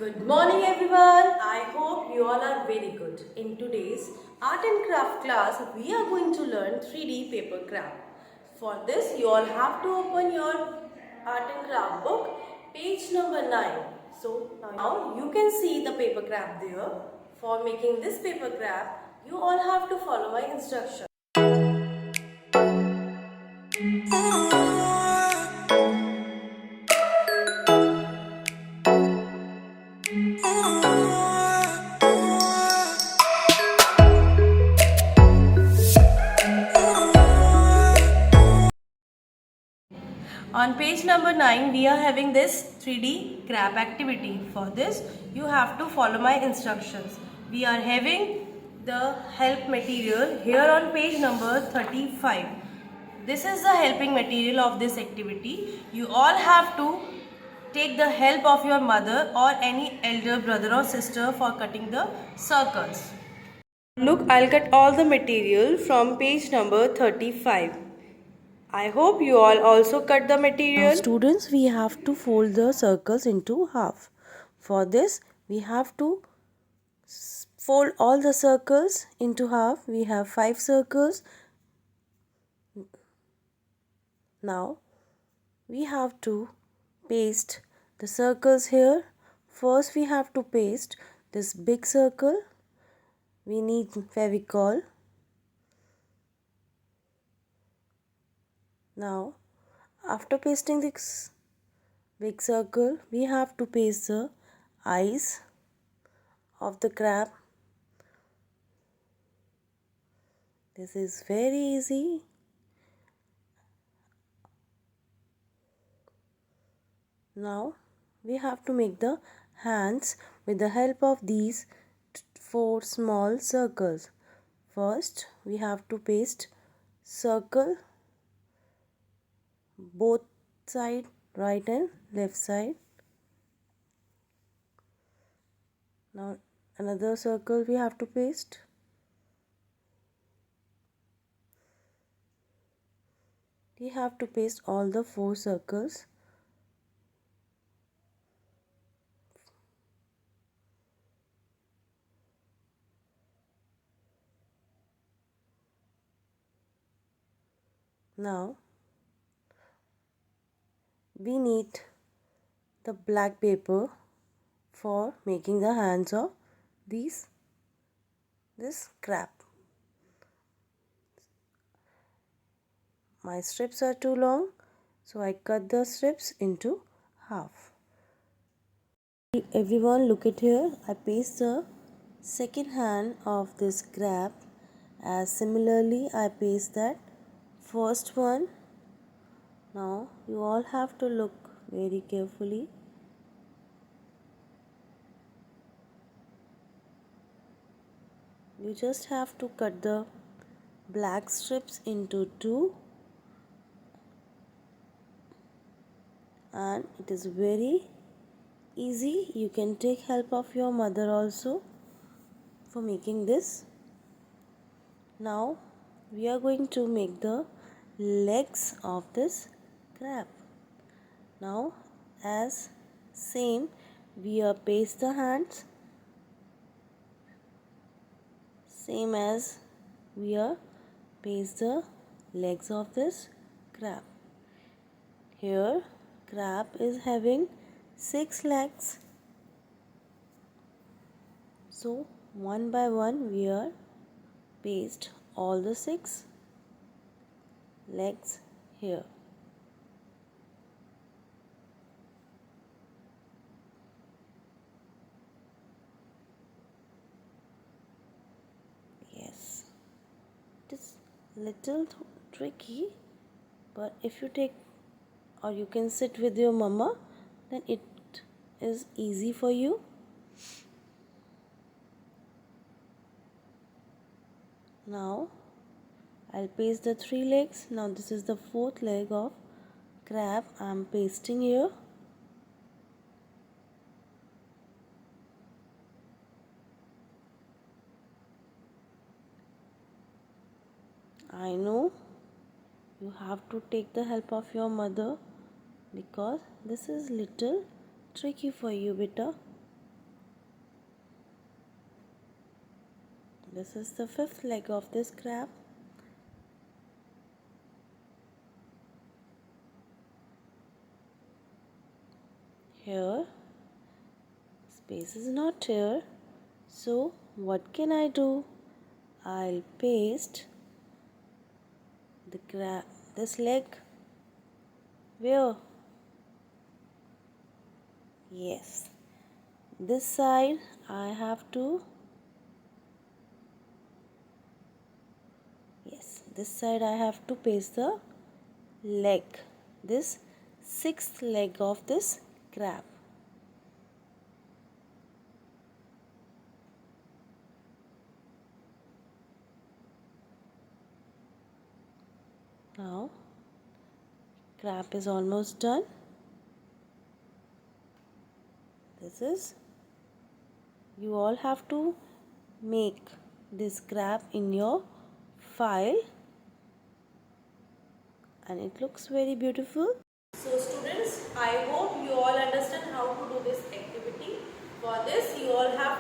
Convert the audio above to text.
Good morning everyone. I hope you all are very good. In today's art and craft class, we are going to learn 3D paper craft. For this, you all have to open your art and craft book, page number 9. So now you can see the paper craft there. For making this paper craft, you all have to follow my instructions. On page number 9, we are having this 3D crab activity. For this, you have to follow my instructions. We are having the help material here on page number 35. This is the helping material of this activity. You all have to take the help of your mother or any elder brother or sister for cutting the circles. Look, I'll cut all the material from page number 35. I hope you all also cut the material. Now students, we have to fold the circles into half. For this, we have to fold all the circles into half. We have 5 circles. Now, we have to paste the circles here. First, we have to paste this big circle. We need Fevicol. Now, after pasting this big circle, we have to paste the eyes of the crab. This is very easy. Now, we have to make the hands with the help of these 4 small circles. First, we have to paste circle both side, right and left side. Now another circle we have to paste. We have to paste all the 4 circles. Now we need the black paper for making the hands of this crab. My strips are too long, so I cut the strips into half. Everyone look at here. I paste the second hand of this crab as similarly I paste that first one. Now you all have to look very carefully. You just have to cut the black strips into 2, and it is very easy. You can take help of your mother also for making this. Now we are going to make the legs of this crab. Now as same, we are paste the hands same as we are paste the legs of this crab. Here crab is having 6 legs, so one by one we are paste all the 6 legs here. Yes, it is little tricky, but if you take or you can sit with your mama, then it is easy for you. Now I'll paste the 3 legs. Now this is the 4th leg of crab I am pasting here. I know you have to take the help of your mother because this is little tricky for you, beta. This is the fifth leg of this crab. Here, space is not here. So, what can I do? I'll paste this leg where? Yes, this side I have to. Yes, this side I have to paste the leg, this sixth leg of this crab. Now, crab is almost done. This is, you all have to make this crab in your file, and it looks very beautiful. So students, I hope you all understand how to do this activity. For this, you all have